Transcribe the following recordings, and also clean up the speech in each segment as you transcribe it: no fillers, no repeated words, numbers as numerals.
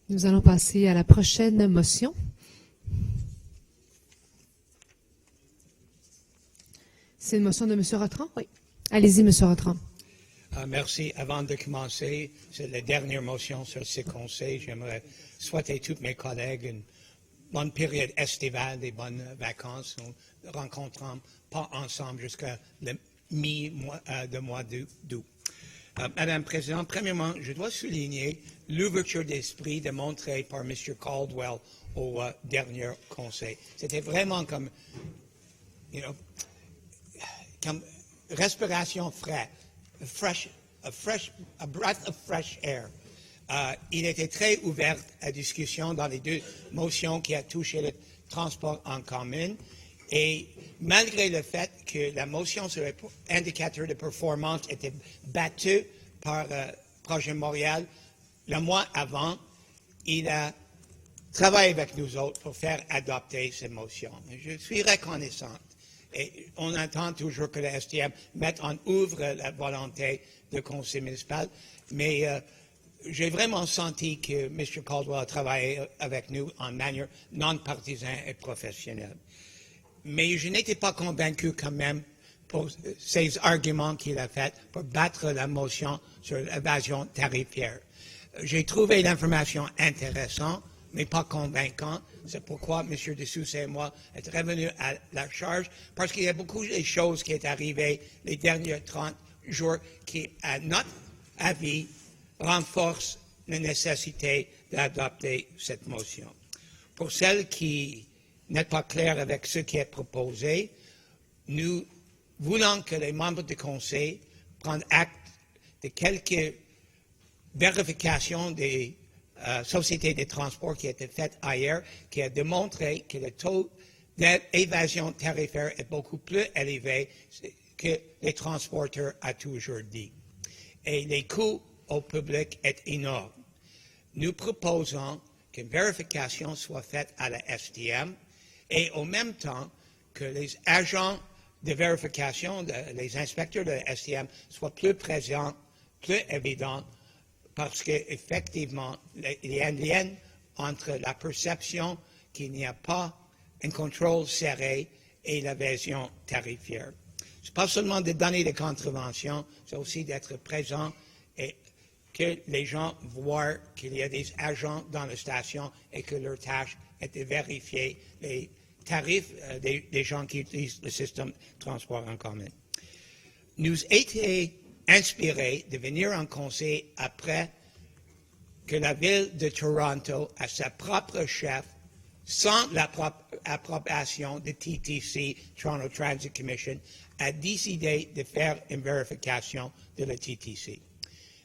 Nous allons passer à la prochaine motion. C'est une motion de M. Rotran? Oui. Allez-y, M. Rotran. Merci. Avant de commencer, c'est la dernière motion sur ce conseil. J'aimerais souhaiter tous mes collègues une bonne période estivale, des bonnes vacances. Nous ne rencontrons pas ensemble jusqu'à le mi-mois de mois d'août. Madame la Présidente, premièrement, je dois souligner l'ouverture d'esprit démontrée par M. Caldwell au dernier conseil. C'était vraiment comme respiration fraîche. A breath of fresh air. Il était très ouvert à discussion dans les deux motions qui a touché le transport en commun. Et malgré le fait que la motion sur l'indicateur de performance était battue par Projet Montréal, le mois avant, il a travaillé avec nous autres pour faire adopter cette motion. Je suis reconnaissante. Et on entend toujours que le STM mette en œuvre la volonté du conseil municipal, mais j'ai vraiment senti que M. Caldwell a travaillé avec nous en manière non partisane et professionnelle. Mais je n'étais pas convaincu quand même pour ces arguments qu'il a faits pour battre la motion sur l'évasion tarifaire. J'ai trouvé l'information intéressante, mais pas convaincante. C'est pourquoi M. Dessoussa et moi sommes revenus à la charge, parce qu'il y a beaucoup de choses qui sont arrivées les derniers 30 jours qui, à notre avis, renforcent la nécessité d'adopter cette motion. Pour celles qui n'est pas claires avec ce qui est proposé, nous voulons que les membres du Conseil prennent acte de quelques vérifications des sociétés de transport qui a été faite ailleurs, qui a démontré que le taux d'évasion tarifaire est beaucoup plus élevé que les transporteurs ont toujours dit. Et les coûts au public est énorme. Nous proposons qu'une vérification soit faite à la STM et en même temps que les agents de vérification, les inspecteurs de la STM soient plus présents, plus évidents, parce qu'effectivement, il y a un lien entre la perception qu'il n'y a pas un contrôle serré et l'évasion tarifaire. Ce n'est pas seulement de donner des contraventions, c'est aussi d'être présent et que les gens voient qu'il y a des agents dans la station et que leur tâche est de vérifier les tarifs des gens qui utilisent le système de transport en commun. Nous étions inspirés de venir en conseil après que la ville de Toronto, à sa propre chef, sans l'approbation de TTC, Toronto Transit Commission, a décidé de faire une vérification de la TTC.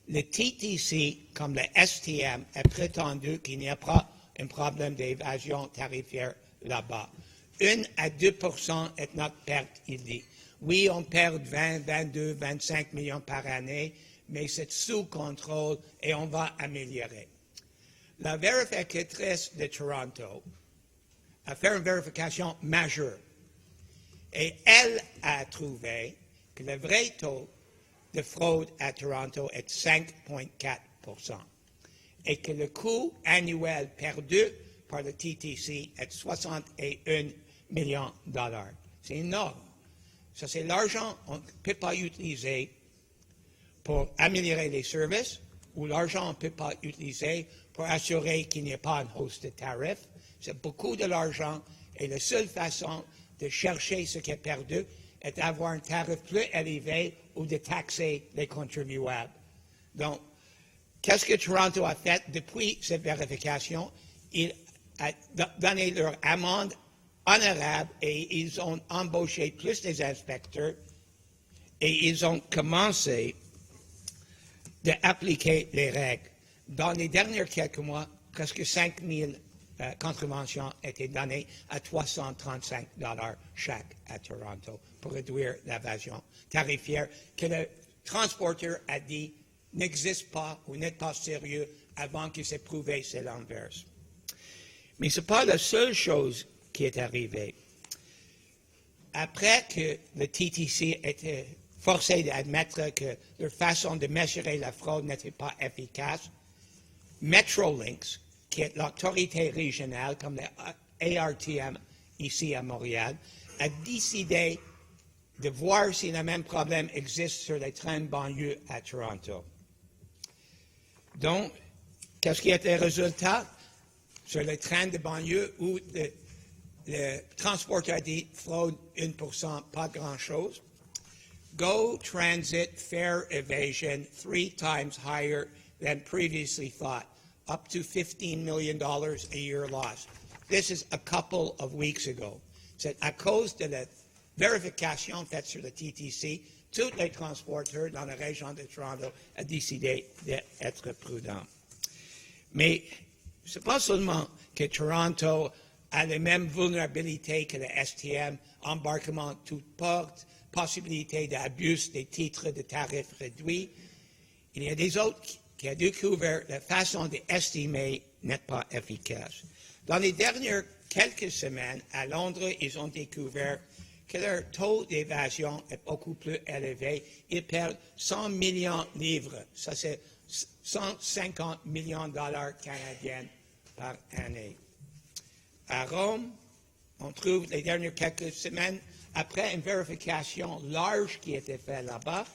Le TTC, comme le STM, a prétendu qu'il n'y a pas un problème d'évasion tarifaire là-bas. 1 à 2% est notre perte, il dit. Oui, on perd 20, 22, 25 millions par année, mais c'est sous contrôle et on va améliorer. La vérificatrice de Toronto a fait une vérification majeure et elle a trouvé que le vrai taux de fraude à Toronto est 5,4% et que le coût annuel perdu par le TTC est 61 millions de dollars. C'est énorme. Ça, c'est l'argent qu'on ne peut pas utiliser pour améliorer les services ou l'argent qu'on ne peut pas utiliser pour assurer qu'il n'y ait pas une hausse de tarifs. C'est beaucoup de l'argent et la seule façon de chercher ce qui est perdu est d'avoir un tarif plus élevé ou de taxer les contribuables. Donc, qu'est-ce que Toronto a fait depuis cette vérification? Ils ont donné leur amende honorable et ils ont embauché plus des inspecteurs et ils ont commencé d'appliquer les règles. Dans les derniers quelques mois, presque 5 000 contraventions étaient données à 335 $ chaque à Toronto pour réduire l'évasion tarifaire que le transporteur a dit n'existe pas ou n'est pas sérieux avant qu'il s'est prouvé c'est l'inverse. Mais ce n'est pas la seule chose qui est arrivée. Après que le TTC était forcé d'admettre que leur façon de mesurer la fraude n'était pas efficace, Metrolinx, qui est l'autorité régionale, comme le ARTM ici à Montréal, a décidé de voir si le même problème existe sur les trains de banlieue à Toronto. Donc, qu'est-ce qui est le résultat? Sur les trains de banlieue où le transporteur dit fraude 1%, pas grand-chose. GO Transit fare evasion 3 times higher than previously thought, up to $15 million a year loss. This is a couple of weeks ago. C'est à cause de la vérification faite sur le TTC, tous les transporteurs dans la région de Toronto ont décidé d'être prudents. Mais ce n'est pas seulement que Toronto a les mêmes vulnérabilités que le STM, embarquement toute porte, possibilité d'abus des titres de tarifs réduits. Il y a des autres qui ont découvert la façon d'estimer n'est pas efficace. Dans les dernières quelques semaines, à Londres, ils ont découvert que leur taux d'évasion est beaucoup plus élevé. Ils perdent 100 millions de livres. Ça, c'est 150 millions de dollars canadiens par année. À Rome, on trouve les dernières quelques semaines, après une vérification large qui a été faite là-bas,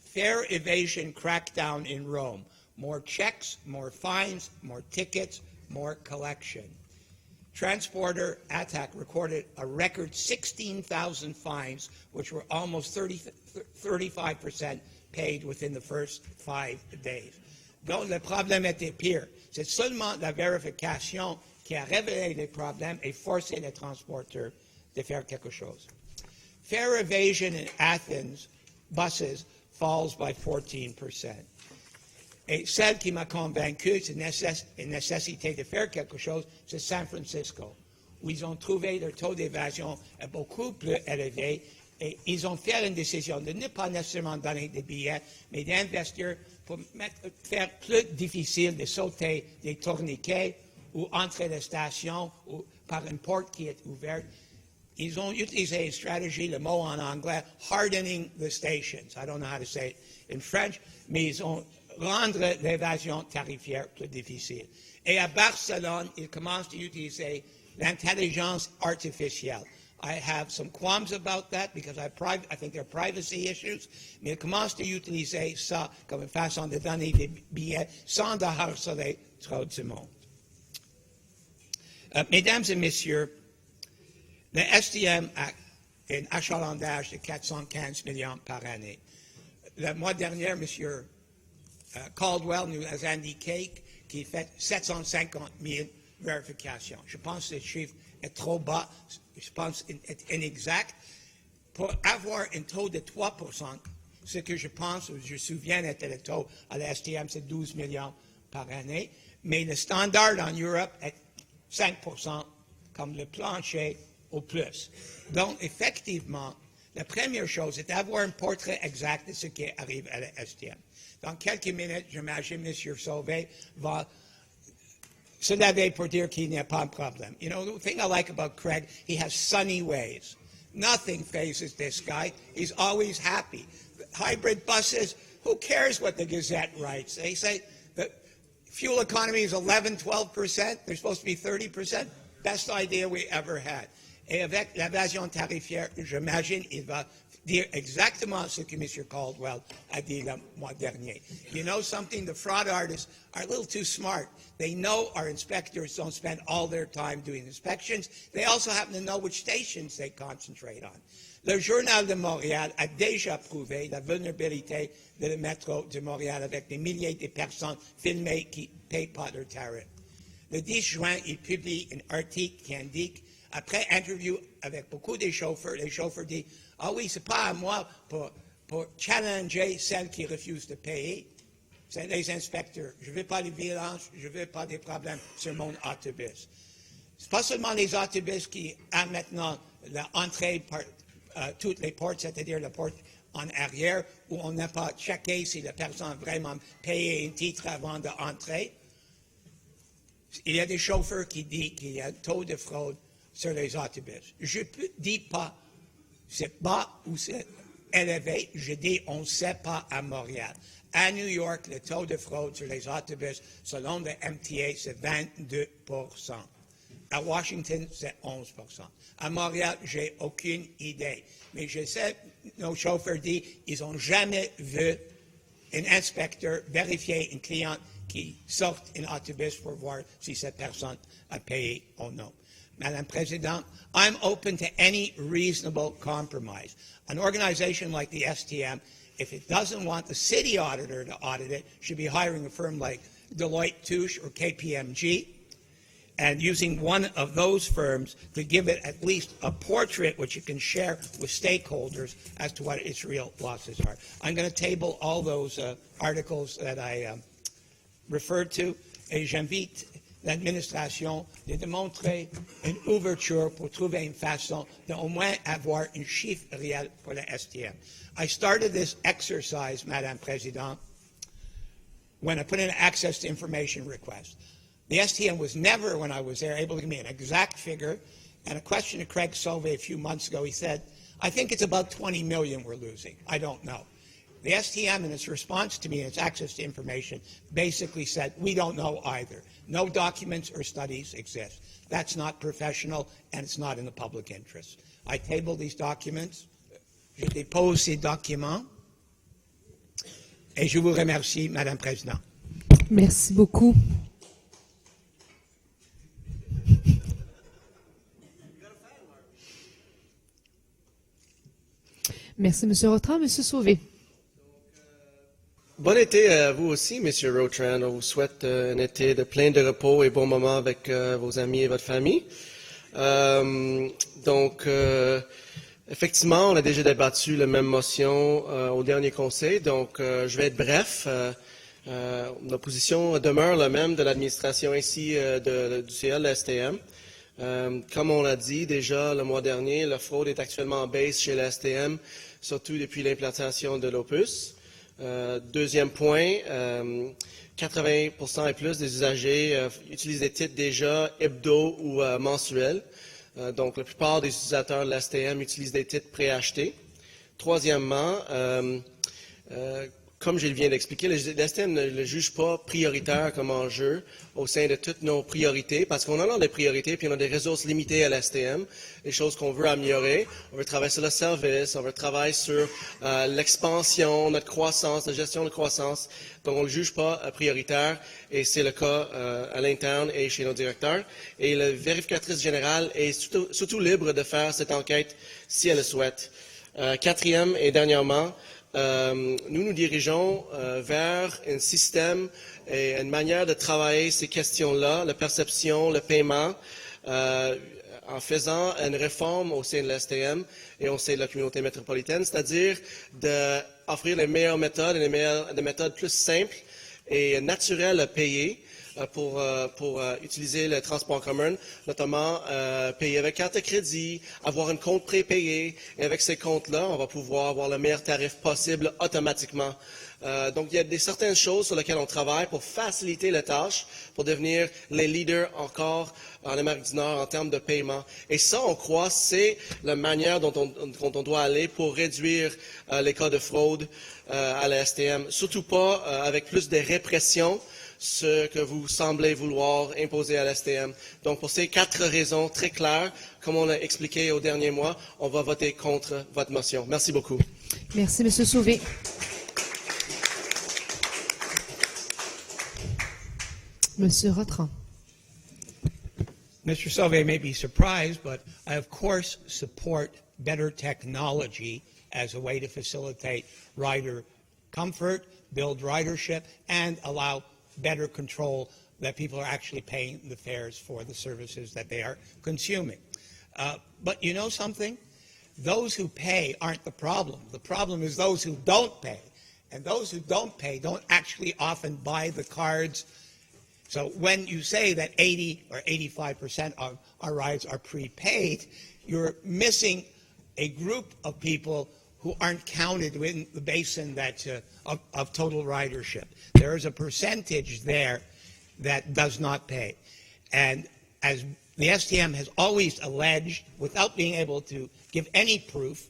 fare evasion crackdown in Rome. More checks, more fines, more tickets, more collection. Transporter ATAC recorded a record 16,000 fines, which were almost 35% paid within the first 5 days. Donc, le problème était pire. C'est seulement la vérification qui a révélé les problèmes et forcé les transporteurs de faire quelque chose. Fare evasion in Athens buses falls by 14%. Et celle qui m'a convaincu de la nécessité de faire quelque chose, c'est San Francisco, où ils ont trouvé leur taux d'évasion beaucoup plus élevé et ils ont fait une décision de ne pas nécessairement donner des billets, mais d'investir pour faire plus difficile de sauter des tourniquets ou entrer les stations ou par une porte qui est ouverte. Ils ont utilisé une stratégie, le mot en anglais, hardening the stations. I don't know how to say it in French, mais ils ont rendre l'évasion tarifaire plus difficile. Et à Barcelone, ils commencent à utiliser l'intelligence artificielle. I have some qualms about that because I think there are privacy issues, mais ils commencent à utiliser ça comme une façon de donner des billets sans de harceler trop de monde. Mesdames et messieurs, le STM a un achalandage de 415 millions par année. Le mois dernier, monsieur Caldwell nous a indiqué qu'il fait 750 000 vérifications. Je pense que ce chiffre est trop bas, je pense qu'il est inexact. Pour avoir un taux de 3%, ce que je pense, je me souviens était le taux à la STM, c'est 12 millions par année, mais le standard en Europe est 5% comme le plancher au plus. Donc, effectivement, la première chose, c'est d'avoir un portrait exact de ce qui arrive à la STM. Dans quelques minutes, j'imagine M. Sauvé va se laver pour dire qu'il n'y a pas de problème. You know, the thing I like about Craig, he has sunny ways. Nothing phases this guy. He's always happy. Hybrid buses, who cares what the Gazette writes? They say the fuel economy is 11, 12%. They're supposed to be 30%. Best idea we ever had. Et avec l'évasion tarifaire, j'imagine, il va dire exactement ce que M. Caldwell a dit le mois dernier. You know something? The fraud artists are a little too smart. They know our inspectors don't spend all their time doing inspections. They also happen to know which stations they concentrate on. Le Journal de Montréal a déjà prouvé la vulnérabilité de le métro de Montréal avec des milliers de personnes filmées qui ne payent pas leur tarif. Le 10 juin, il publie un article qui indique, après interview avec beaucoup de chauffeurs, les chauffeurs disent « Ah oui, c'est pas à moi pour challenger celles qui refusent de payer. C'est les inspecteurs. Je ne veux pas de violence, je ne veux pas des problèmes sur mon autobus. » Ce n'est pas seulement les autobus qui ont maintenant l'entrée par toutes les portes, c'est-à-dire la porte en arrière, où on n'a pas checké si la personne a vraiment payé un titre avant d'entrer. Il y a des chauffeurs qui disent qu'il y a un taux de fraude sur les autobus. Je ne dis pas c'est bas ou c'est élevé. Je dis on ne sait pas à Montréal. À New York, le taux de fraude sur les autobus, selon le MTA, c'est 22 %. À Washington, c'est 11 %. À Montréal, j'ai aucune idée. Mais je sais, nos chauffeurs disent, ils n'ont jamais vu un inspecteur vérifier un client qui sort un autobus pour voir si cette personne a payé ou non. Madam President, I'm open to any reasonable compromise. An organization like the STM, if it doesn't want the city auditor to audit it, should be hiring a firm like Deloitte Touche or KPMG and using one of those firms to give it at least a portrait which you can share with stakeholders as to what its real losses are. I'm going to table all those articles that I referred to, et j'invite l'administration de démontrer une ouverture pour trouver une façon d'au moins avoir un chiffre réel pour la STM. I started this exercise, Madam President, when I put in an access to information request. The STM was never, when I was there, able to give me an exact figure. And a question to Craig Solvay a few months ago, he said, I think it's about 20 million we're losing. I don't know. The STM, in its response to me and its access to information, basically said, we don't know either. No documents or studies exist. That's not professional, and it's not in the public interest. I table these documents. Je dépose ces documents. Et je vous remercie, Madame Présidente. Merci beaucoup. Merci, M. Rotran. M. Sauvé. Bon été à vous aussi, M. Rotran. On vous souhaite un été de plein de repos et bon moment avec vos amis et votre famille. Effectivement, on a déjà débattu la même motion au dernier conseil, donc je vais être bref. La position demeure la même de l'administration ici du CA, de la STM. Comme on l'a dit déjà le mois dernier, la fraude est actuellement en baisse chez la STM, surtout depuis l'implantation de l'Opus. Deuxième point, 80% et plus des usagers utilisent des titres déjà hebdo ou mensuels. Donc, la plupart des utilisateurs de la STM utilisent des titres préachetés. Troisièmement, comme je viens d'expliquer, la STM ne le juge pas prioritaire comme enjeu au sein de toutes nos priorités, parce qu'on en a des priorités, puis on a des ressources limitées à la STM, des choses qu'on veut améliorer. On veut travailler sur le service, on veut travailler sur l'expansion, notre croissance, la gestion de croissance. Donc, on ne le juge pas prioritaire, et c'est le cas à l'interne et chez nos directeurs. Et la vérificatrice générale est surtout libre de faire cette enquête si elle le souhaite. Quatrième et dernièrement, nous dirigeons vers un système et une manière de travailler ces questions-là, la perception, le paiement, en faisant une réforme au sein de l'STM et au sein de la communauté métropolitaine, c'est-à-dire d'offrir les meilleures méthodes et des méthodes plus simples et naturelles à payer pour utiliser le transport en commun, notamment payer avec carte de crédit, avoir un compte prépayé. Et avec ces comptes-là, on va pouvoir avoir le meilleur tarif possible automatiquement. Donc, il y a certaines choses sur lesquelles on travaille pour faciliter la tâche, pour devenir les leaders encore en Amérique du Nord en termes de paiement. Et ça, on croit, c'est la manière dont on doit aller pour réduire les cas de fraude à la STM. Surtout pas avec plus de répression, ce que vous semblez vouloir imposer à l'STM. Donc, pour ces 4 raisons très claires, comme on l'a expliqué au dernier mois, on va voter contre votre motion. Merci beaucoup. Merci, M. Sauvé. M. Rotran. Mr. Sauvé may be surprised, but I, of course, support better technology as a way to facilitate rider comfort, build ridership, and allow better control that people are actually paying the fares for the services that they are consuming. But you know something? Those who pay aren't the problem. The problem is those who don't pay. And those who don't pay don't actually often buy the cards. So when you say that 80 or 85% of our rides are prepaid, you're missing a group of people who aren't counted in the basin that, of total ridership. There is a percentage there that does not pay. And as the STM has always alleged, without being able to give any proof,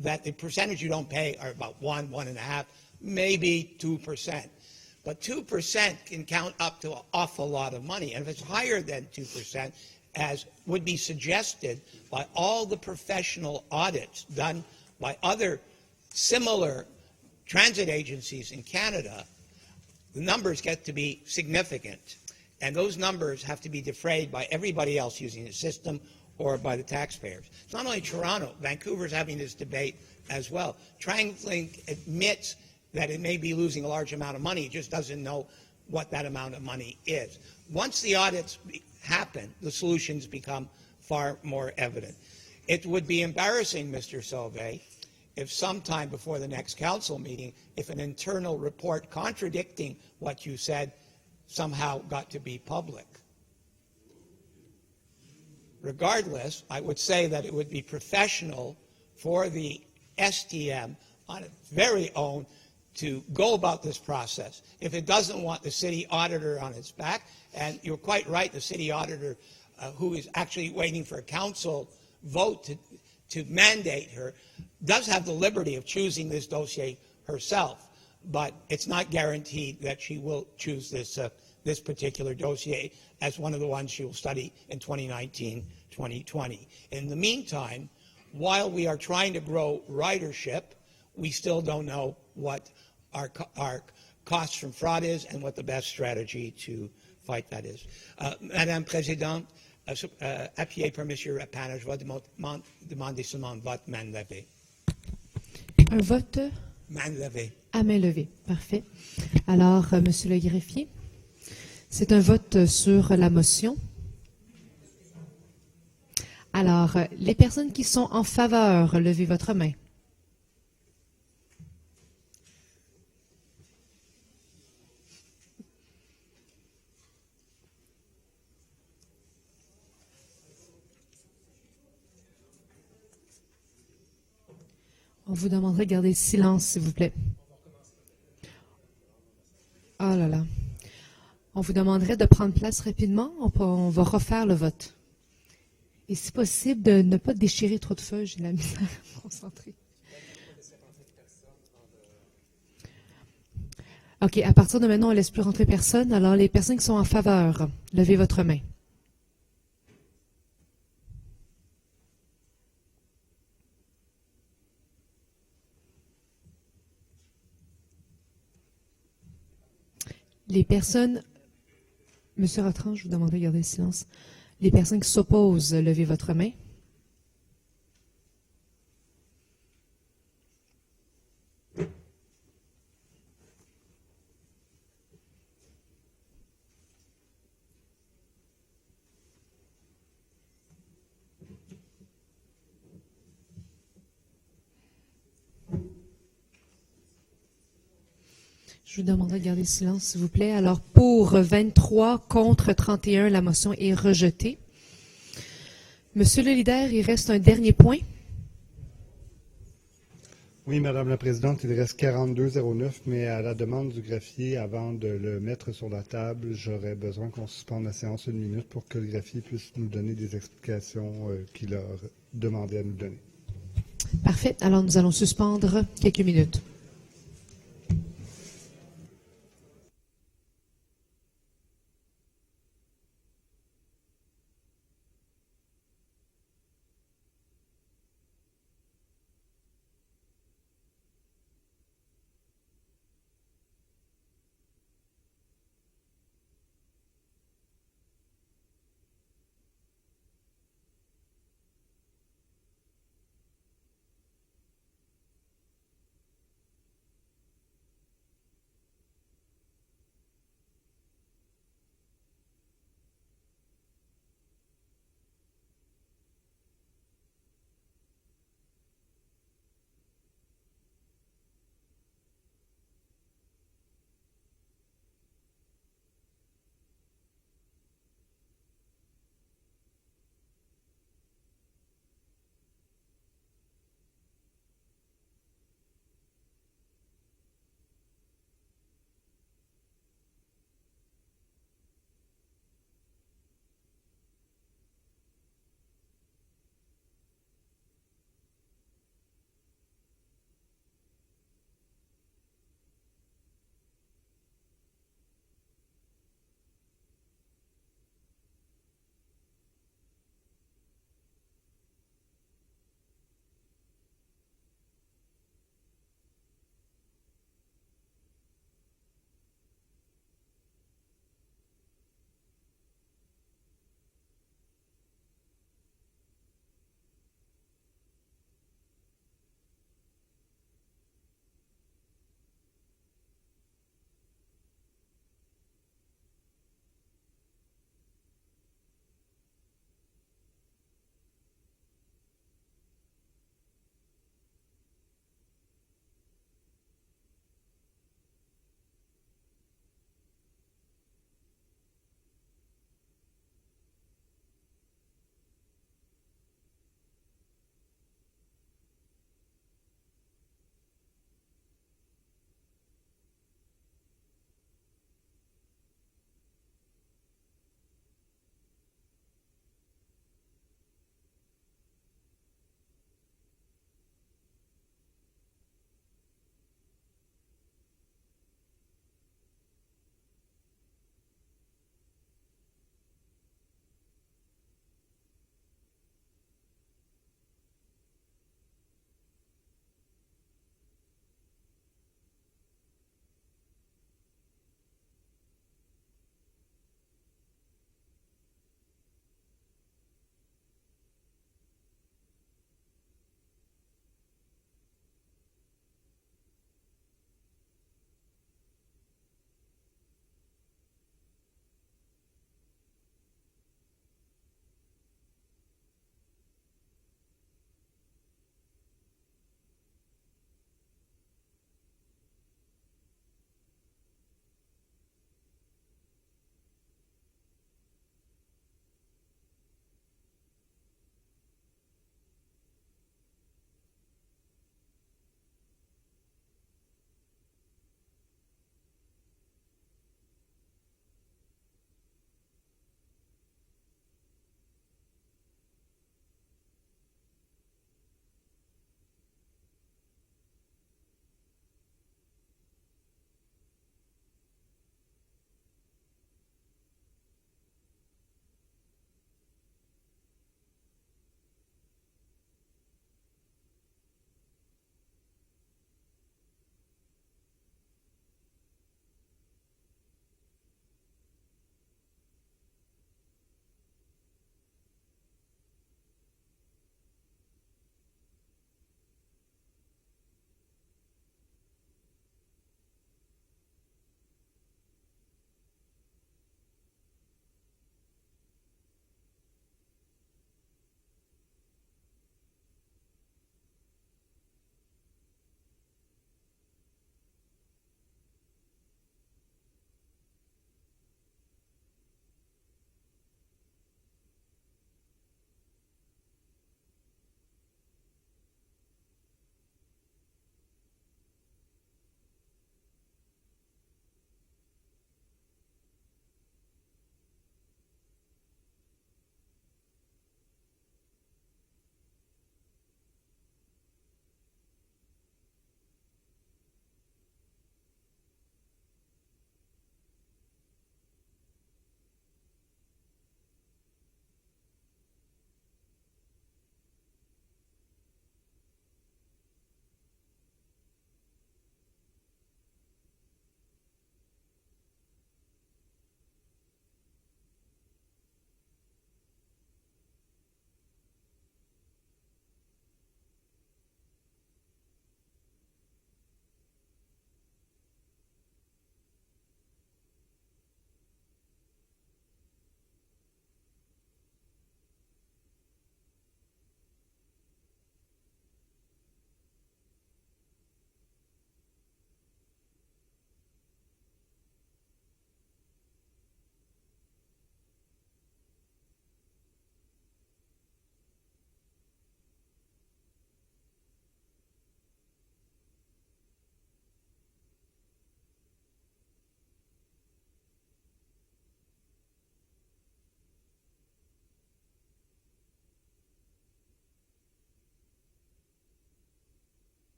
that the percentage you don't pay are about 1.5%, maybe 2%. But 2% can count up to an awful lot of money. And if it's higher than 2%, as would be suggested by all the professional audits done by other similar transit agencies in Canada, the numbers get to be significant. And those numbers have to be defrayed by everybody else using the system or by the taxpayers. It's not only Toronto. Vancouver's having this debate as well. TransLink admits that it may be losing a large amount of money. It just doesn't know what that amount of money is. Once the audits happen, the solutions become far more evident. It would be embarrassing, Mr. Sauvé, if sometime before the next council meeting, if an internal report contradicting what you said somehow got to be public. Regardless, I would say that it would be professional for the STM on its very own to go about this process. If it doesn't want the city auditor on its back, and you're quite right, the city auditor who is actually waiting for a council vote to mandate her, does have the liberty of choosing this dossier herself, but it's not guaranteed that she will choose this particular dossier as one of the ones she will study in 2019-2020. In the meantime, while we are trying to grow ridership, we still don't know what our costs from fraud is and what the best strategy to fight that is. Madame Présidente, appuyé par M. Rapin, je vais demander seulement un vote main levée. Un vote Main levée. à main levée. Parfait. Alors, Monsieur le greffier, c'est un vote sur la motion. Alors, les personnes qui sont en faveur, levez votre main. On vous demanderait de garder le silence, s'il vous plaît. Oh là là. On vous demanderait de prendre place rapidement. On va refaire le vote. Et si possible, de ne pas déchirer trop de feuilles. J'ai la misère à me concentrer. OK, à partir de maintenant, on ne laisse plus rentrer personne. Alors, les personnes qui sont en faveur, levez votre main. Les personnes, Monsieur Ratran, je vous demanderai de garder le silence. Les personnes qui s'opposent, levez votre main. Je vous demanderai de garder le silence, s'il vous plaît. Alors, pour 23, contre 31, la motion est rejetée. Monsieur le leader, il reste un dernier point. Oui, Madame la Présidente, il reste 4209, mais à la demande du greffier, avant de le mettre sur la table, j'aurais besoin qu'on suspende la séance 1 minute pour que le greffier puisse nous donner des explications qu'il a demandé à nous donner. Parfait. Alors, nous allons suspendre quelques minutes.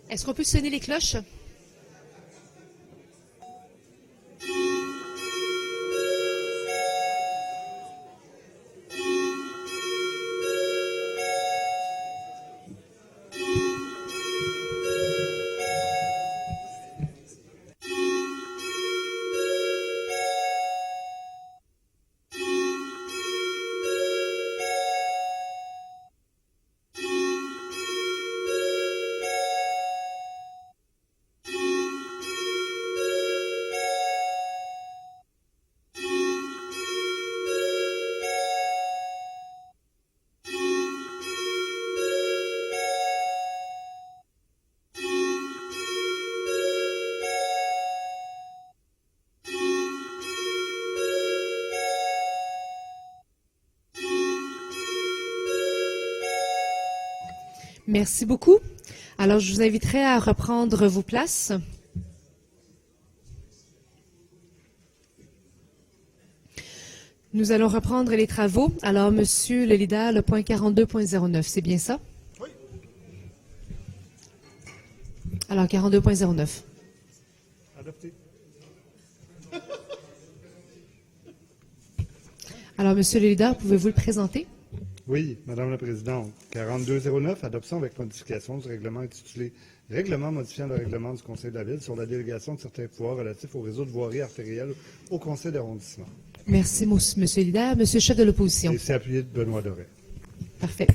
Est-ce qu'on peut sonner les cloches? Merci beaucoup. Alors, je vous inviterai à reprendre vos places. Nous allons reprendre les travaux. Alors, Monsieur le leader, le point 42.09, c'est bien ça? Oui. Alors, 42.09. Adopté. Alors, Monsieur le leader, pouvez-vous le présenter? Oui, Madame la Présidente. 4209, adoption avec modification du règlement intitulé « Règlement modifiant le règlement du Conseil de la Ville sur la délégation de certains pouvoirs relatifs au réseau de voirie artérielle au Conseil d'arrondissement. » Merci, Monsieur le leader. Monsieur le chef de l'opposition. Et c'est appuyé de Benoît Doré. Parfait.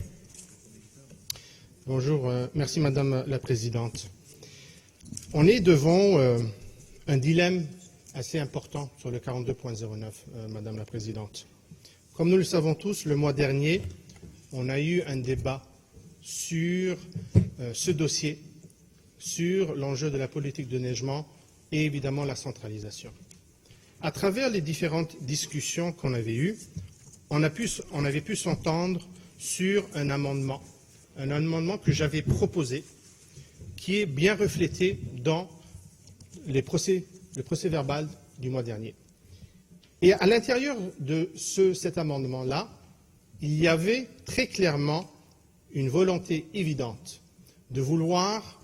Bonjour, merci Madame la Présidente. On est devant un dilemme assez important sur le 42.09, Madame la Présidente. Comme nous le savons tous, le mois dernier, on a eu un débat sur ce dossier, sur l'enjeu de la politique de neigement et évidemment la centralisation. À travers les différentes discussions qu'on avait eues, on avait pu s'entendre sur un amendement que j'avais proposé, qui est bien reflété dans le procès-verbal du mois dernier. Et à l'intérieur de cet amendement-là, il y avait très clairement une volonté évidente de vouloir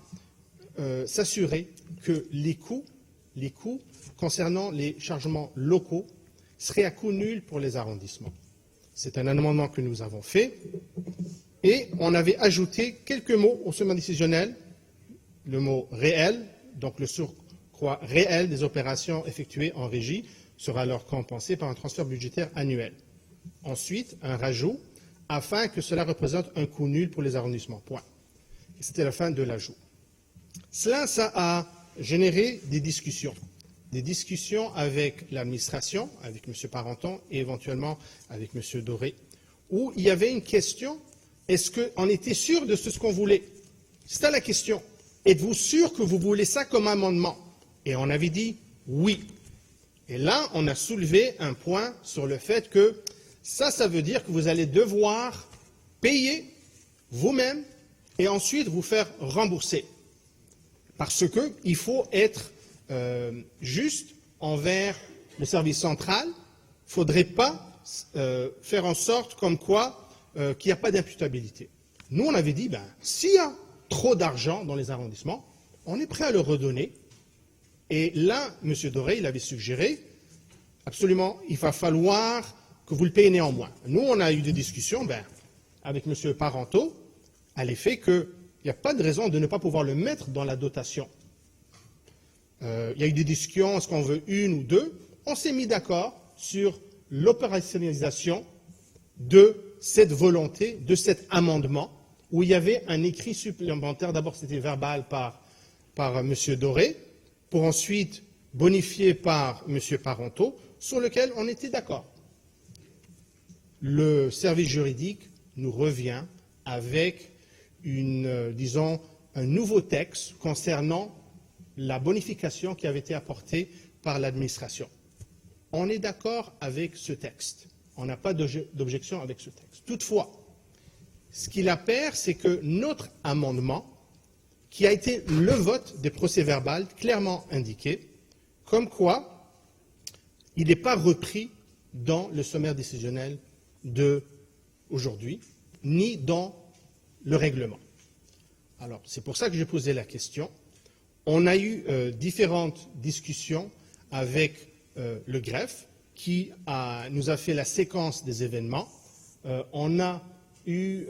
s'assurer que les coûts concernant les chargements locaux seraient à coût nul pour les arrondissements. C'est un amendement que nous avons fait et on avait ajouté quelques mots au sommet décisionnel, le mot « réel », donc le surcroît réel des opérations effectuées en régie, sera alors compensé par un transfert budgétaire annuel. Ensuite, un rajout afin que cela représente un coût nul pour les arrondissements. Point. C'était la fin de l'ajout. Cela, ça a généré des discussions avec l'administration, avec M. Parenton et éventuellement avec M. Doré, où il y avait une question, est-ce qu'on était sûr de ce qu'on voulait? C'était la question. Êtes-vous sûr que vous voulez ça comme amendement? Et on avait dit oui. Et là, on a soulevé un point sur le fait que ça veut dire que vous allez devoir payer vous-même et ensuite vous faire rembourser. Parce qu'il faut être juste envers le service central. Il ne faudrait pas faire en sorte comme quoi qu'il n'y a pas d'imputabilité. Nous, on avait dit, s'il y a trop d'argent dans les arrondissements, on est prêt à le redonner. Et là, M. Doré, il avait suggéré, absolument, il va falloir que vous le payez néanmoins. Nous, on a eu des discussions avec M. Parenton à l'effet qu'il n'y a pas de raison de ne pas pouvoir le mettre dans la dotation. Il y a eu des discussions, est-ce qu'on veut une ou deux? On s'est mis d'accord sur l'opérationnalisation de cette volonté, de cet amendement, où il y avait un écrit supplémentaire. D'abord, c'était verbal par M. Doré, pour ensuite bonifié par M. Parenton, sur lequel on était d'accord. Le service juridique nous revient avec un nouveau texte concernant la bonification qui avait été apportée par l'administration. On est d'accord avec ce texte. On n'a pas d'objection avec ce texte. Toutefois, ce qu'il appert, c'est que notre amendement, qui a été le vote des procès-verbaux clairement indiqué, comme quoi il n'est pas repris dans le sommaire décisionnel d'aujourd'hui, ni dans le règlement. Alors, c'est pour ça que j'ai posé la question. On a eu différentes discussions avec le greffe qui nous a fait la séquence des événements. On a eu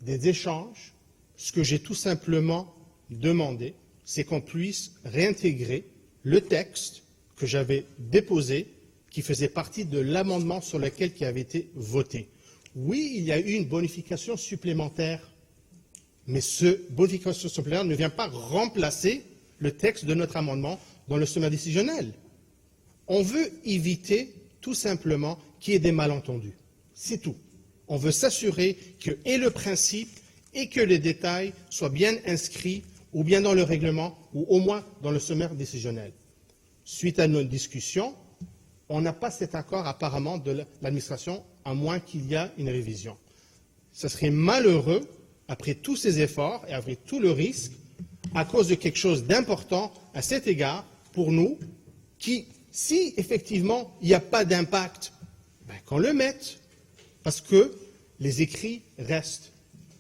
des échanges. Ce que j'ai tout simplement demandé, c'est qu'on puisse réintégrer le texte que j'avais déposé, qui faisait partie de l'amendement sur lequel qui avait été voté. Oui, il y a eu une bonification supplémentaire, mais cette bonification supplémentaire ne vient pas remplacer le texte de notre amendement dans le sommaire décisionnel. On veut éviter tout simplement qu'il y ait des malentendus. C'est tout. On veut s'assurer que et le principe et que les détails soient bien inscrits ou bien dans le règlement ou au moins dans le sommaire décisionnel. Suite à notre discussion, on n'a pas cet accord apparemment de l'administration, à moins qu'il y ait une révision. Ce serait malheureux, après tous ces efforts et après tout le risque, à cause de quelque chose d'important à cet égard pour nous, qui, si effectivement il n'y a pas d'impact, qu'on le mette, parce que les écrits restent.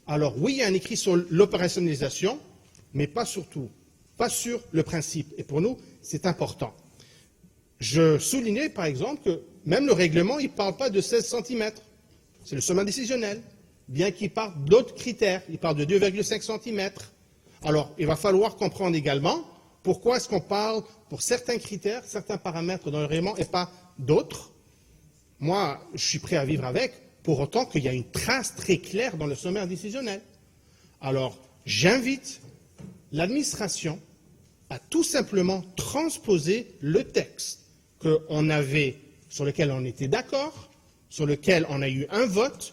Alors oui, il y a un écrit sur l'opérationnalisation, mais pas sur tout, pas sur le principe. Et pour nous, c'est important. Je soulignais, par exemple, que même le règlement, il ne parle pas de 16 cm. C'est le sommaire décisionnel, bien qu'il parle d'autres critères. Il parle de 2,5 cm. Alors, il va falloir comprendre également pourquoi est-ce qu'on parle pour certains critères, certains paramètres dans le règlement et pas d'autres. Moi, je suis prêt à vivre avec, pour autant qu'il y a une trace très claire dans le sommaire décisionnel. Alors, j'invite l'administration à tout simplement transposer le texte qu'on avait, sur lequel on était d'accord, sur lequel on a eu un vote,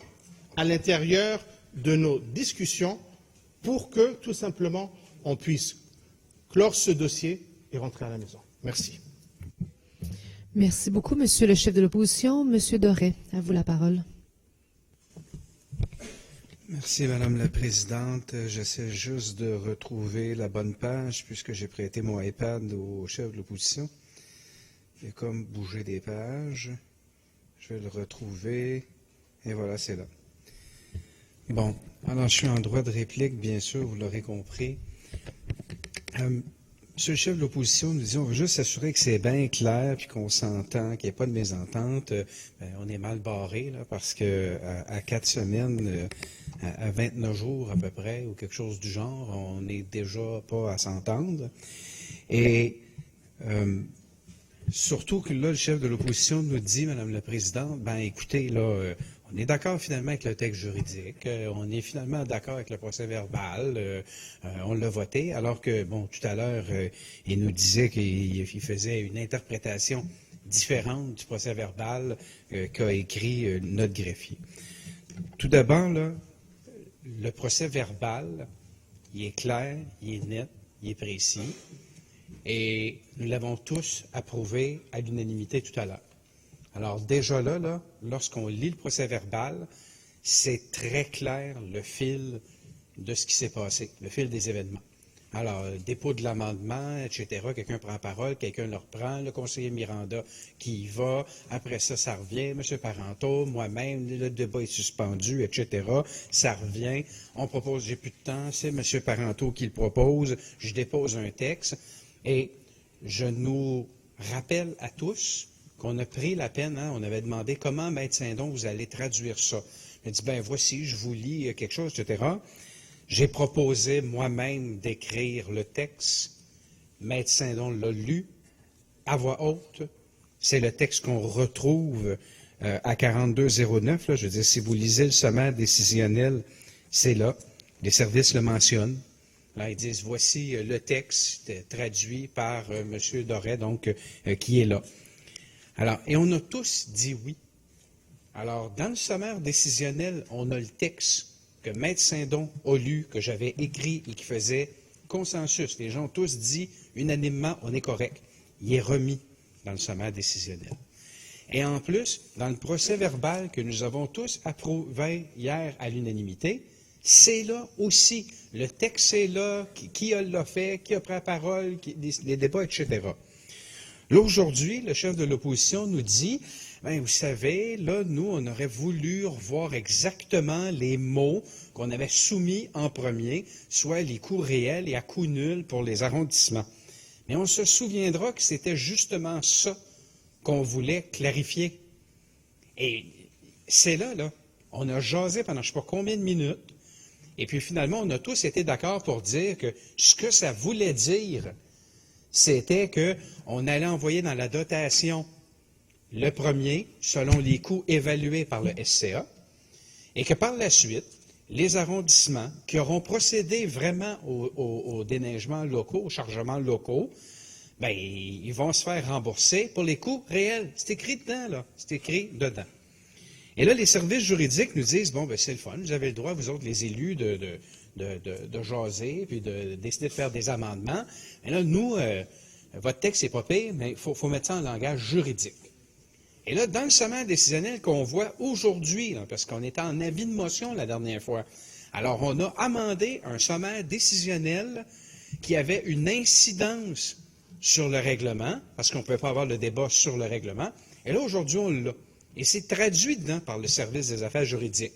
à l'intérieur de nos discussions, pour que, tout simplement, on puisse clore ce dossier et rentrer à la maison. Merci. Merci beaucoup, Monsieur le chef de l'opposition. Monsieur Doré, à vous la parole. Merci, Madame la Présidente. J'essaie juste de retrouver la bonne page puisque j'ai prêté mon iPad au chef de l'opposition. Il a comme bougé des pages. Je vais le retrouver. Et voilà, c'est là. Bon, alors je suis en droit de réplique, bien sûr, vous l'aurez compris. Monsieur le chef de l'opposition nous dit on veut juste s'assurer que c'est bien clair puis qu'on s'entend, qu'il n'y ait pas de mésentente. On est mal barré là, parce que à 4 semaines, à 29 jours à peu près, ou quelque chose du genre, on n'est déjà pas à s'entendre. Et surtout que là, le chef de l'opposition nous dit, Madame la Présidente, ben écoutez, là, on est d'accord finalement avec le texte juridique, on est finalement d'accord avec le procès verbal, on l'a voté, alors que, bon, tout à l'heure, il nous disait qu'il faisait une interprétation différente du procès verbal qu'a écrit notre greffier. Tout d'abord, là, le procès verbal, il est clair, il est net, il est précis, et nous l'avons tous approuvé à l'unanimité tout à l'heure. Alors déjà là, lorsqu'on lit le procès verbal, c'est très clair le fil de ce qui s'est passé, le fil des événements. Alors, dépôt de l'amendement, etc., quelqu'un prend la parole, quelqu'un le reprend, le conseiller Miranda qui y va, après ça revient, M. Parenteau, moi-même, le débat est suspendu, etc., ça revient, on propose, j'ai plus de temps, c'est M. Parenteau qui le propose, je dépose un texte, et je nous rappelle à tous qu'on a pris la peine, on avait demandé comment, Maître Saint-Don, vous allez traduire ça. Il a dit, ben voici, je vous lis quelque chose, etc. J'ai proposé moi-même d'écrire le texte. Maître Saint-Don l'a lu à voix haute. C'est le texte qu'on retrouve à 4209. Là. Je veux dire, si vous lisez le sommaire décisionnel, c'est là. Les services le mentionnent. Là, ils disent, voici le texte traduit par M. Doré, donc, qui est là. Alors, et on a tous dit oui. Alors, dans le sommaire décisionnel, on a le texte que Maître Saint-Don a lu, que j'avais écrit et qui faisait consensus. Les gens ont tous dit unanimement, on est correct. Il est remis dans le sommaire décisionnel. Et en plus, dans le procès verbal que nous avons tous approuvé hier à l'unanimité, c'est là aussi. Le texte est là, qui l'a fait, qui a pris la parole, les débats, etc. Là, aujourd'hui, le chef de l'opposition nous dit Ben, vous savez, là, nous, on aurait voulu revoir exactement les mots qu'on avait soumis en premier, soit les coûts réels et à coûts nuls pour les arrondissements. Mais on se souviendra que c'était justement ça qu'on voulait clarifier. Et c'est là, on a jasé pendant je ne sais pas combien de minutes, et puis finalement, on a tous été d'accord pour dire que ce que ça voulait dire, c'était qu'on allait envoyer dans la dotation le premier, selon les coûts évalués par le SCA, et que par la suite, les arrondissements qui auront procédé vraiment aux déneigements locaux, aux chargements locaux, bien, ils vont se faire rembourser pour les coûts réels. C'est écrit dedans, là. C'est écrit dedans. Et là, les services juridiques nous disent, bon, ben c'est le fun, vous avez le droit, vous autres, les élus, de jaser, puis de décider de faire des amendements. Et là, nous, votre texte, c'est pas pire, mais il faut mettre ça en langage juridique. Et là, dans le sommaire décisionnel qu'on voit aujourd'hui, parce qu'on était en avis de motion la dernière fois, alors on a amendé un sommaire décisionnel qui avait une incidence sur le règlement, parce qu'on ne pouvait pas avoir le débat sur le règlement. Et là, aujourd'hui, on l'a. Et c'est traduit dedans par le service des affaires juridiques.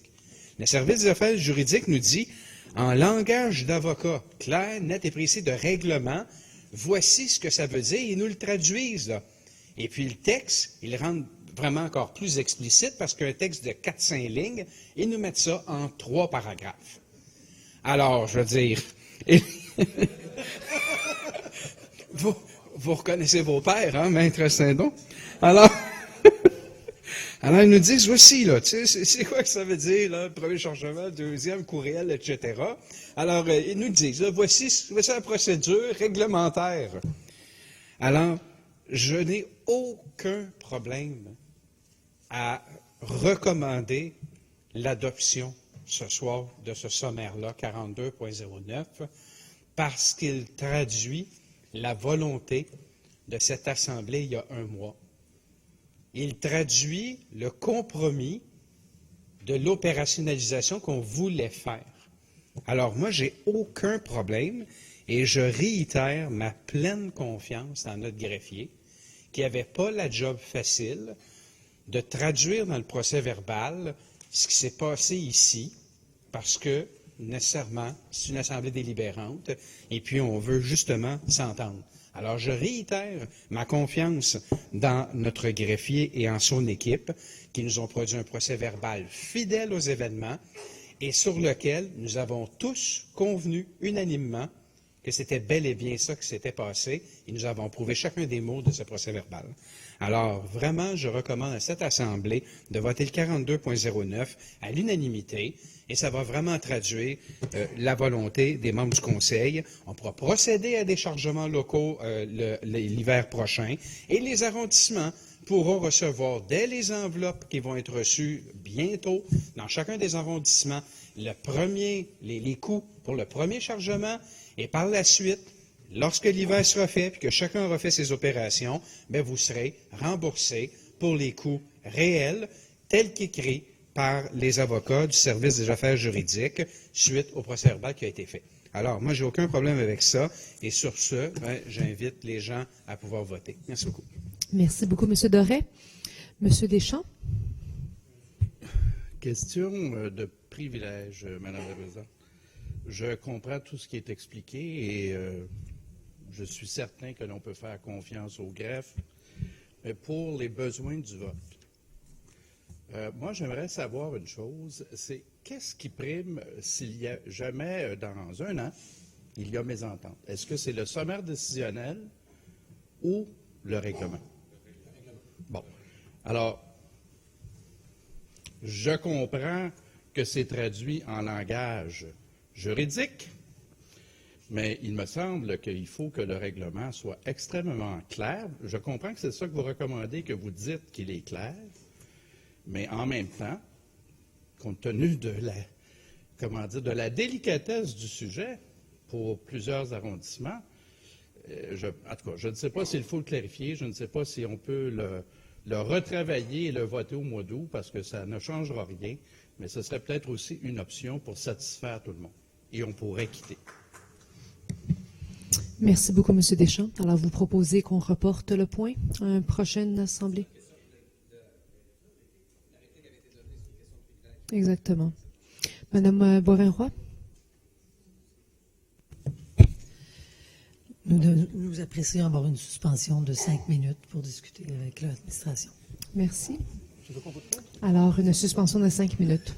Le service des affaires juridiques nous dit, en langage d'avocat clair, net et précis de règlement, voici ce que ça veut dire. Ils nous le traduisent, là. Et puis le texte, ils le rendent vraiment encore plus explicite parce qu'un texte de 4-5 lignes, ils nous mettent ça en 3 paragraphes. Alors, je veux dire, vous reconnaissez vos pères, hein, Maître Saint-Don? Alors, ils nous disent, voici, là, tu sais, c'est quoi que ça veut dire, là, premier chargement, deuxième, coût réel, etc. Alors, ils nous disent, là, voici la procédure réglementaire. Alors, je n'ai aucun problème à recommander l'adoption ce soir de ce sommaire-là, 42.09, parce qu'il traduit la volonté de cette Assemblée il y a un mois. Il traduit le compromis de l'opérationnalisation qu'on voulait faire. Alors, moi, j'ai aucun problème et je réitère ma pleine confiance dans notre greffier qui n'avait pas la job facile de traduire dans le procès verbal ce qui s'est passé ici, parce que, nécessairement, c'est une assemblée délibérante, et puis on veut justement s'entendre. Alors, je réitère ma confiance dans notre greffier et en son équipe, qui nous ont produit un procès verbal fidèle aux événements, et sur lequel nous avons tous convenu unanimement que c'était bel et bien ça qui s'était passé, et nous avons prouvé chacun des mots de ce procès verbal. Alors, vraiment, je recommande à cette Assemblée de voter le 42.09 à l'unanimité, et ça va vraiment traduire la volonté des membres du Conseil. On pourra procéder à des chargements locaux l'hiver prochain, et les arrondissements pourront recevoir dès les enveloppes qui vont être reçues bientôt dans chacun des arrondissements les coûts pour le premier chargement, et par la suite, lorsque l'hiver sera fait et que chacun aura fait ses opérations, bien, vous serez remboursé pour les coûts réels tels qu'écrits par les avocats du service des affaires juridiques suite au procès verbal qui a été fait. Alors, moi, j'ai aucun problème avec ça. Et sur ce, ben, j'invite les gens à pouvoir voter. Merci beaucoup. Merci beaucoup, M. Doré. M. Deschamps? Question de privilège, Madame la Présidente. Je comprends tout ce qui est expliqué et je suis certain que l'on peut faire confiance au greffe. Mais pour les besoins du vote, moi, j'aimerais savoir une chose, c'est qu'est-ce qui prime s'il y a jamais, dans un an, il y a mésentente? Est-ce que c'est le sommaire décisionnel ou le règlement? Bon. Alors, je comprends que c'est traduit en langage juridique, mais il me semble qu'il faut que le règlement soit extrêmement clair. Je comprends que c'est ça que vous recommandez, que vous dites qu'il est clair, mais en même temps, compte tenu de la délicatesse du sujet pour plusieurs arrondissements, en tout cas, je ne sais pas s'il faut le clarifier, je ne sais pas si on peut le retravailler et le voter au mois d'août, parce que ça ne changera rien, mais ce serait peut-être aussi une option pour satisfaire tout le monde. Et on pourrait quitter. Merci beaucoup, M. Deschamps. Alors, vous proposez qu'on reporte le point à une prochaine assemblée? Exactement. Madame Boivin-Roy? Nous apprécions avoir une suspension de 5 minutes pour discuter avec l'administration. Merci. Alors, une suspension de 5 minutes.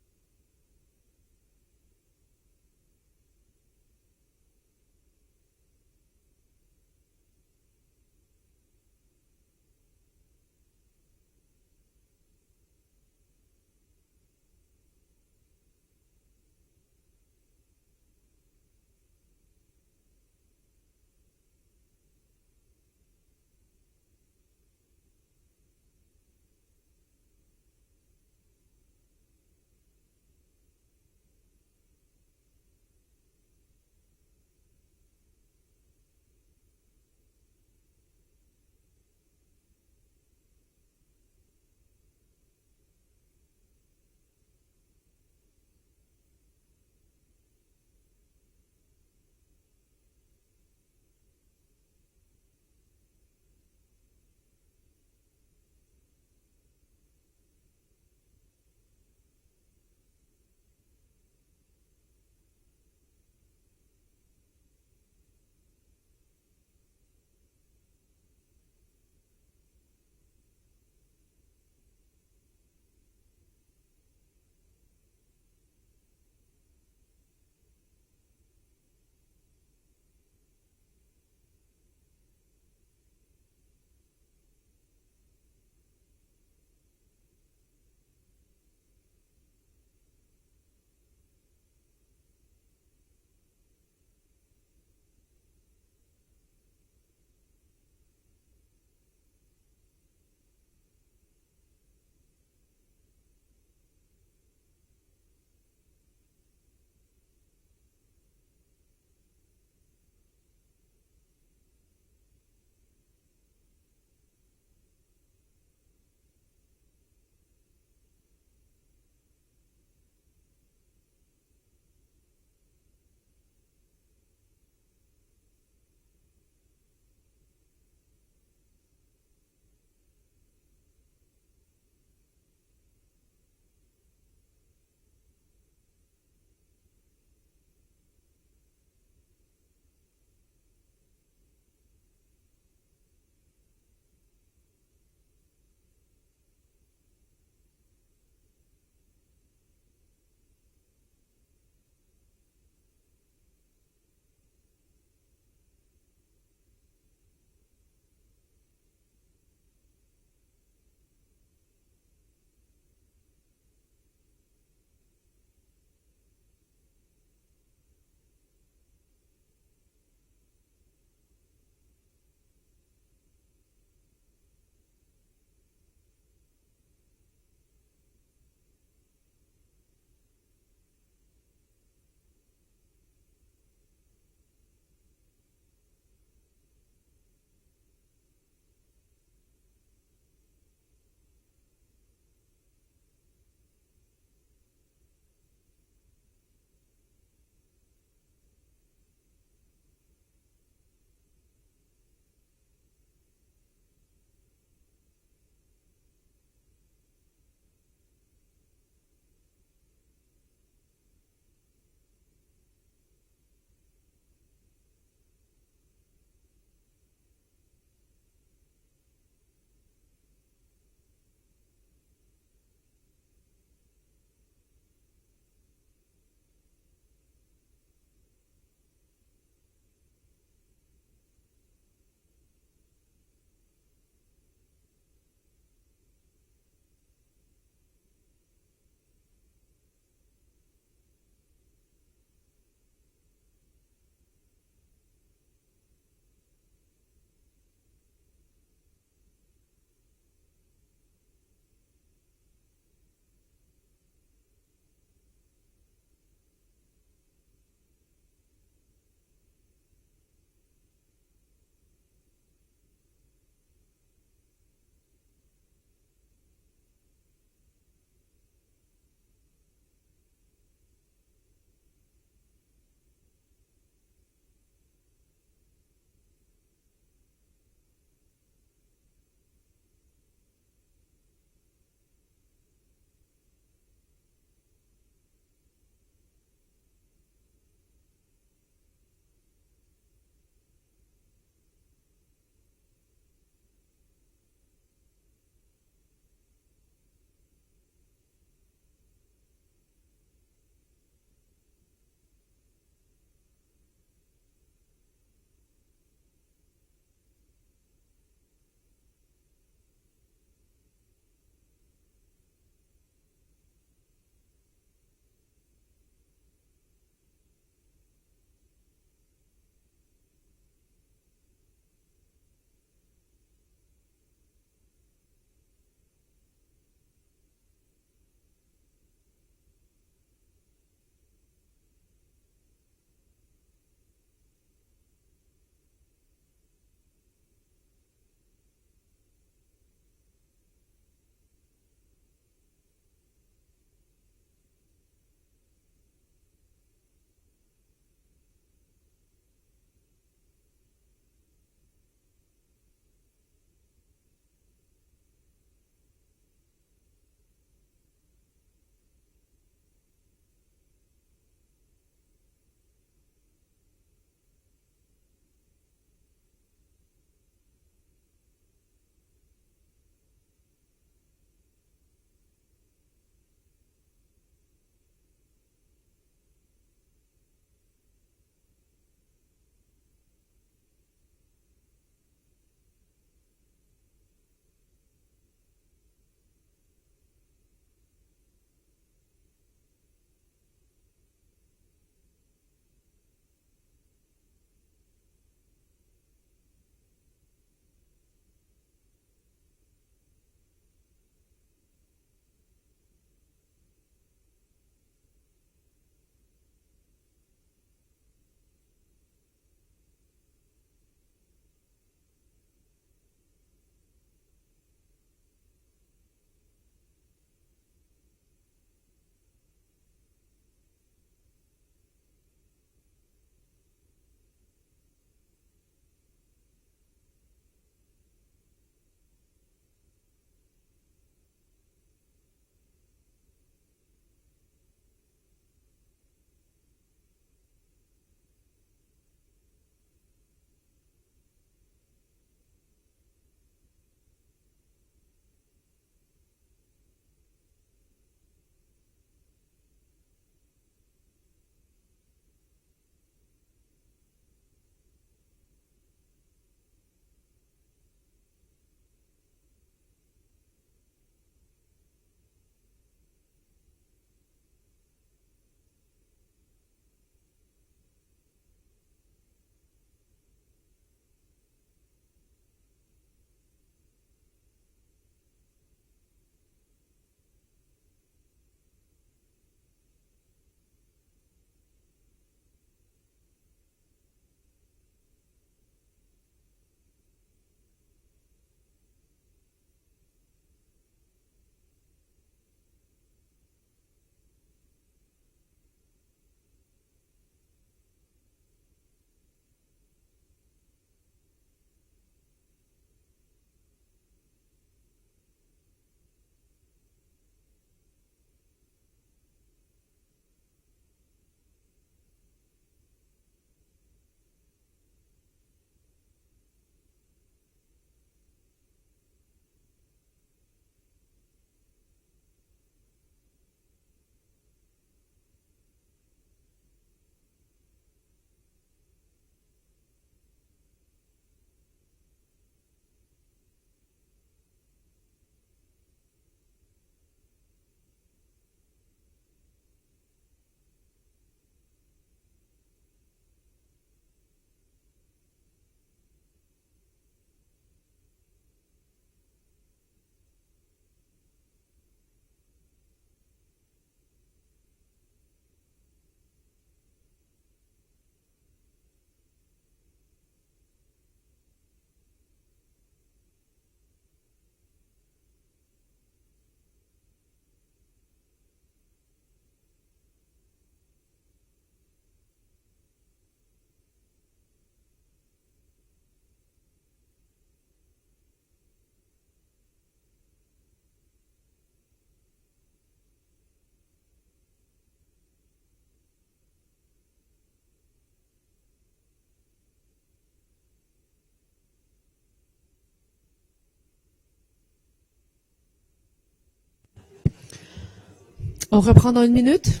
On reprend dans 1 minute.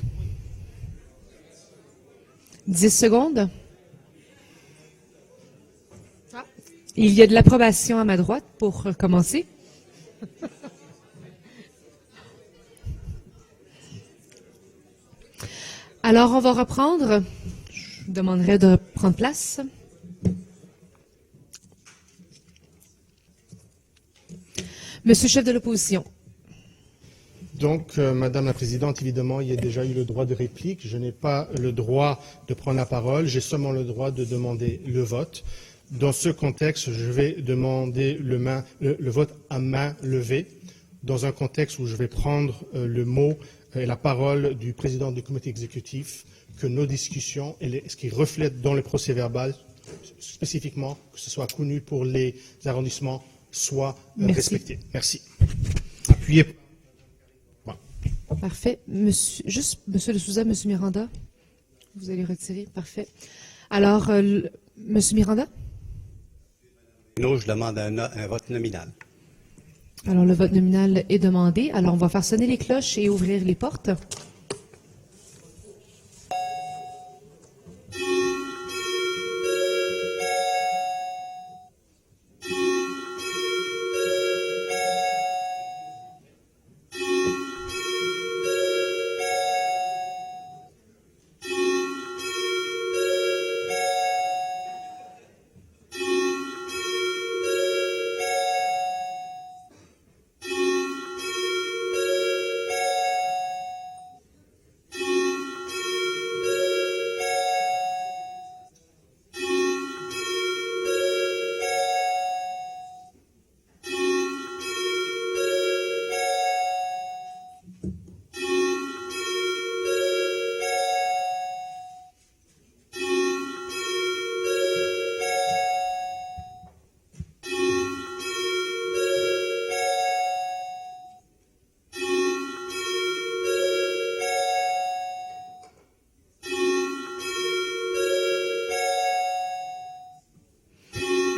10 secondes. Il y a de l'approbation à ma droite pour commencer. Alors, on va reprendre. Je vous demanderai de prendre place. Monsieur le chef de l'opposition. Donc, Madame la Présidente, évidemment, il y a déjà eu le droit de réplique. Je n'ai pas le droit de prendre la parole. J'ai seulement le droit de demander le vote. Dans ce contexte, je vais demander le vote à main levée. Dans un contexte où je vais prendre le mot et la parole du président du comité exécutif, que nos discussions et ce qui reflète dans le procès-verbal, spécifiquement, que ce soit connu pour les arrondissements, soit respecté. Merci. Appuyez. Bon. Parfait. Monsieur de Souza, Monsieur Miranda, vous allez retirer. Parfait. Alors, Monsieur Miranda? Non, je demande un vote nominal. Alors, le vote nominal est demandé. Alors, on va faire sonner les cloches et ouvrir les portes.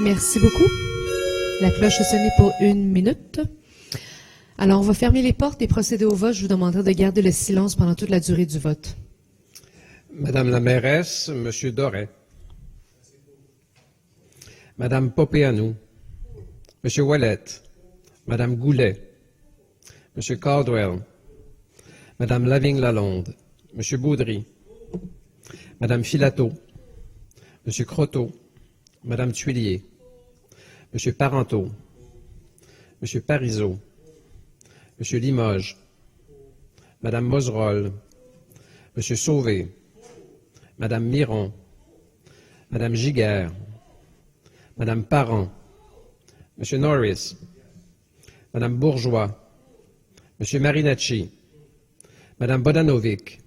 Merci beaucoup. La cloche a sonné pour 1 minute. Alors, on va fermer les portes et procéder au vote. Je vous demanderai de garder le silence pendant toute la durée du vote. Madame la mairesse, Monsieur Doré. Madame Popeanou. Monsieur Ouellet. Madame Goulet. Monsieur Caldwell. Madame Lavigne-Lalonde. Monsieur Baudry. Madame Filato. Monsieur Croteau. Madame Tuillier. Monsieur Parenteau. Monsieur Parizeau. Monsieur Limoges. Madame Moserolles. Monsieur Sauvé. Madame Miron. Madame Giguère. Madame Parent. Monsieur Norris. Madame Bourgeois. Monsieur Marinacci. Madame Bodanovic.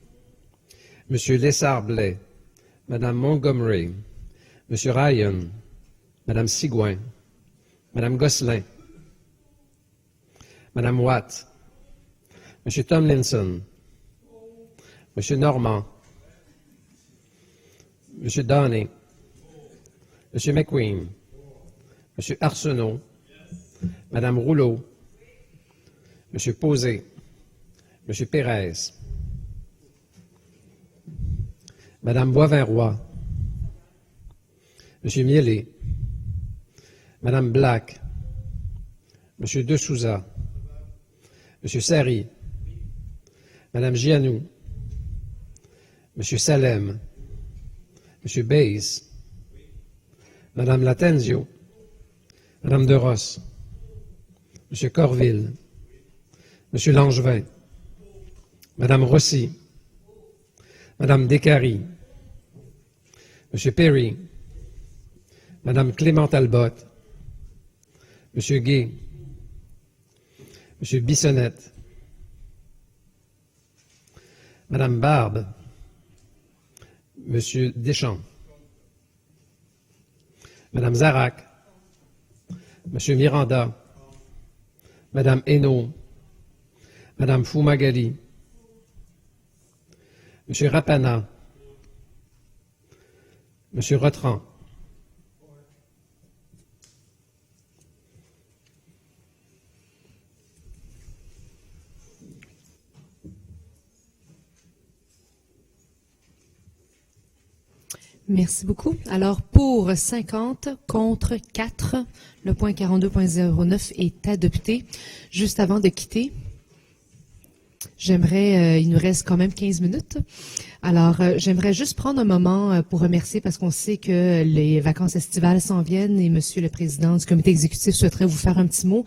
Monsieur Lessard-Blais. Madame Montgomery. Monsieur Ryan. Madame Sigouin. Madame Gosselin. Madame Watt. Monsieur Tomlinson. Monsieur Normand. Monsieur Downey. Monsieur McQueen. Monsieur Arsenault. Madame Rouleau. Monsieur Posé. Monsieur Pérez. Madame Boivin-Roy. Monsieur Miellé. Madame Black. Monsieur De Souza. Monsieur Sari. Madame Gianou. Monsieur Salem. Monsieur Bayes. Madame Latenzio. Madame De Ross. Monsieur Corville. Monsieur Langevin. Madame Rossi. Madame Descaries. Monsieur Perry. Madame Clément Talbot. Monsieur Gay. Monsieur Bissonnette. Madame Barbe. Monsieur Deschamps. Madame Zarac. Monsieur Miranda. Madame Hainaut. Madame Foumagali. Monsieur Rapana. Monsieur Rotran. Merci beaucoup. Alors, pour 50, contre 4, le point 42.09 est adopté. Juste avant de quitter, il nous reste quand même 15 minutes. Alors, j'aimerais juste prendre un moment pour remercier parce qu'on sait que les vacances estivales s'en viennent et Monsieur le Président du comité exécutif souhaiterait vous faire un petit mot.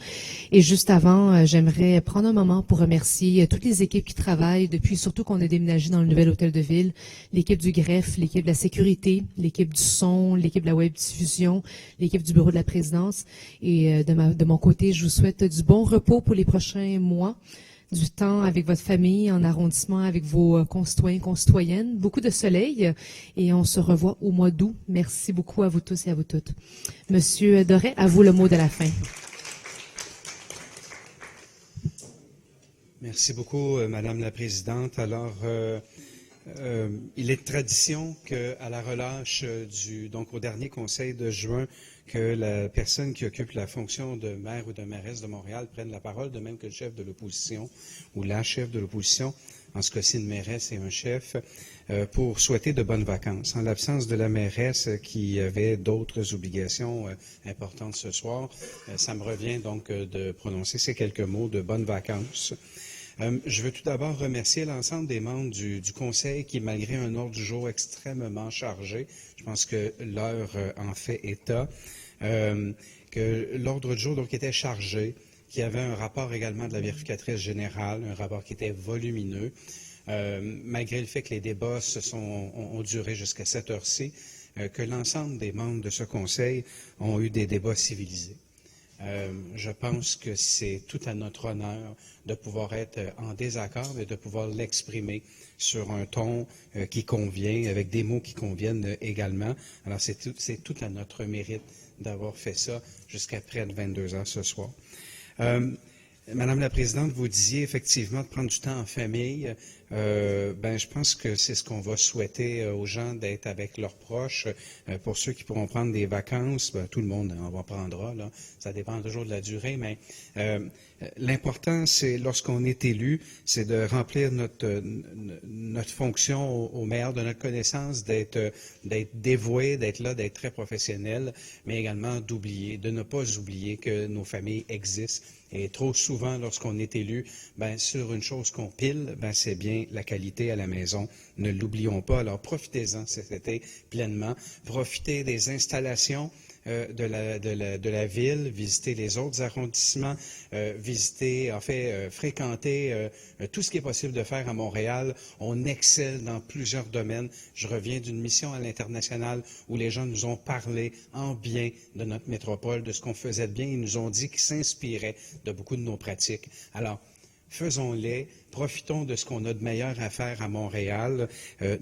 Et juste avant, j'aimerais prendre un moment pour remercier toutes les équipes qui travaillent depuis, surtout qu'on a déménagé dans le nouvel hôtel de ville, l'équipe du greffe, l'équipe de la sécurité, l'équipe du son, l'équipe de la web diffusion, l'équipe du bureau de la présidence. Et de mon côté, je vous souhaite du bon repos pour les prochains mois. Du temps avec votre famille, en arrondissement avec vos concitoyens, concitoyennes, beaucoup de soleil et on se revoit au mois d'août. Merci beaucoup à vous tous et à vous toutes. Monsieur Doré, à vous le mot de la fin. Merci beaucoup, Madame la Présidente. Alors, il est de tradition qu'à la relâche donc au dernier conseil de juin, que la personne qui occupe la fonction de maire ou de mairesse de Montréal prenne la parole, de même que le chef de l'opposition ou la chef de l'opposition, en ce cas-ci une mairesse et un chef, pour souhaiter de bonnes vacances. En l'absence de la mairesse qui avait d'autres obligations importantes ce soir, ça me revient donc de prononcer ces quelques mots de bonnes vacances. Je veux tout d'abord remercier l'ensemble des membres du Conseil qui, malgré un ordre du jour extrêmement chargé, je pense que l'heure en fait état, que l'ordre du jour donc était chargé, qu'il y avait un rapport également de la vérificatrice générale, un rapport qui était volumineux, malgré le fait que les débats ont duré jusqu'à cette heure-ci, que l'ensemble des membres de ce Conseil ont eu des débats civilisés. Je pense que c'est tout à notre honneur de pouvoir être en désaccord et de pouvoir l'exprimer sur un ton qui convient, avec des mots qui conviennent également. Alors, c'est tout à notre mérite d'avoir fait ça jusqu'à près de 22 heures ce soir. Madame la Présidente, vous disiez effectivement de prendre du temps en famille. Je pense que c'est ce qu'on va souhaiter aux gens, d'être avec leurs proches. Pour ceux qui pourront prendre des vacances, tout le monde en prendra, là. Ça dépend toujours de la durée, mais l'important, c'est lorsqu'on est élu, c'est de remplir notre fonction au meilleur de notre connaissance, d'être dévoué, d'être là, d'être très professionnel, mais également de ne pas oublier que nos familles existent. Et trop souvent, lorsqu'on est élu, sur une chose qu'on pile, c'est bien la qualité à la maison. Ne l'oublions pas. Alors, profitez-en cet été pleinement. Profitez des installations de la ville, visiter les autres arrondissements, fréquenter tout ce qui est possible de faire à Montréal. On excelle dans plusieurs domaines. Je reviens d'une mission à l'international où les gens nous ont parlé en bien de notre métropole, de ce qu'on faisait de bien. Ils nous ont dit qu'ils s'inspiraient de beaucoup de nos pratiques. Alors, faisons-les, profitons de ce qu'on a de meilleur à faire à Montréal.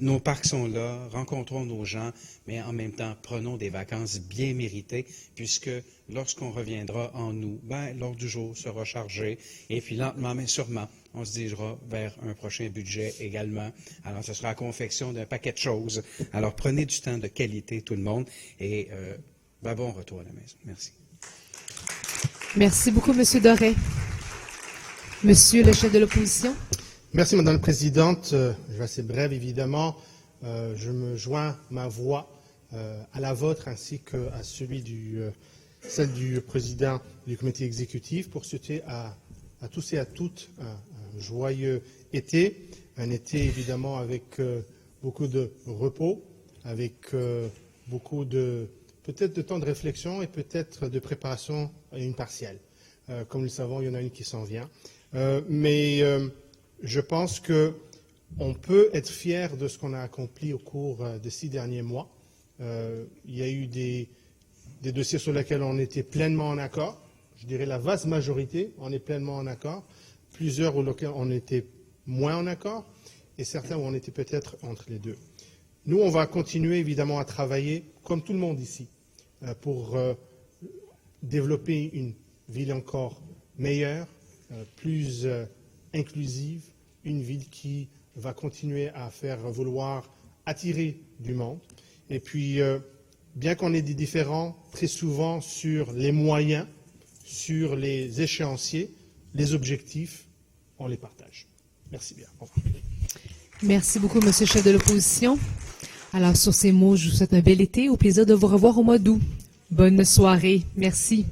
Nos parcs sont là, rencontrons nos gens, mais en même temps, prenons des vacances bien méritées, puisque lorsqu'on reviendra en août, l'ordre du jour sera chargé, et puis lentement, mais sûrement, on se dirigera vers un prochain budget également. Alors, ce sera la confection d'un paquet de choses. Alors, prenez du temps de qualité, tout le monde, et bon retour à la maison. Merci. Merci beaucoup, M. Doré. Monsieur le chef de l'opposition. Merci, Madame la Présidente. Je vais assez brève, évidemment. Je me joins ma voix à la vôtre ainsi qu'à celle du président du comité exécutif pour souhaiter à tous et à toutes un joyeux été. Un été, évidemment, avec beaucoup de repos, avec beaucoup peut-être de temps de réflexion et peut-être de préparation à une partielle. Comme nous le savons, il y en a une qui s'en vient. Mais je pense qu'on peut être fier de ce qu'on a accompli au cours des 6 derniers mois. Il y a eu des dossiers sur lesquels on était pleinement en accord. Je dirais la vaste majorité, on est pleinement en accord. Plusieurs auxquels on était moins en accord et certains où on était peut-être entre les deux. Nous, on va continuer évidemment à travailler, comme tout le monde ici, pour développer une ville encore meilleure, plus inclusive, une ville qui va continuer à faire vouloir attirer du monde. Et puis, bien qu'on ait des différends très souvent sur les moyens, sur les échéanciers, les objectifs, on les partage. Merci bien. Au revoir. Merci beaucoup, Monsieur le chef de l'opposition. Alors, sur ces mots, je vous souhaite un bel été. Au plaisir de vous revoir au mois d'août. Bonne soirée. Merci.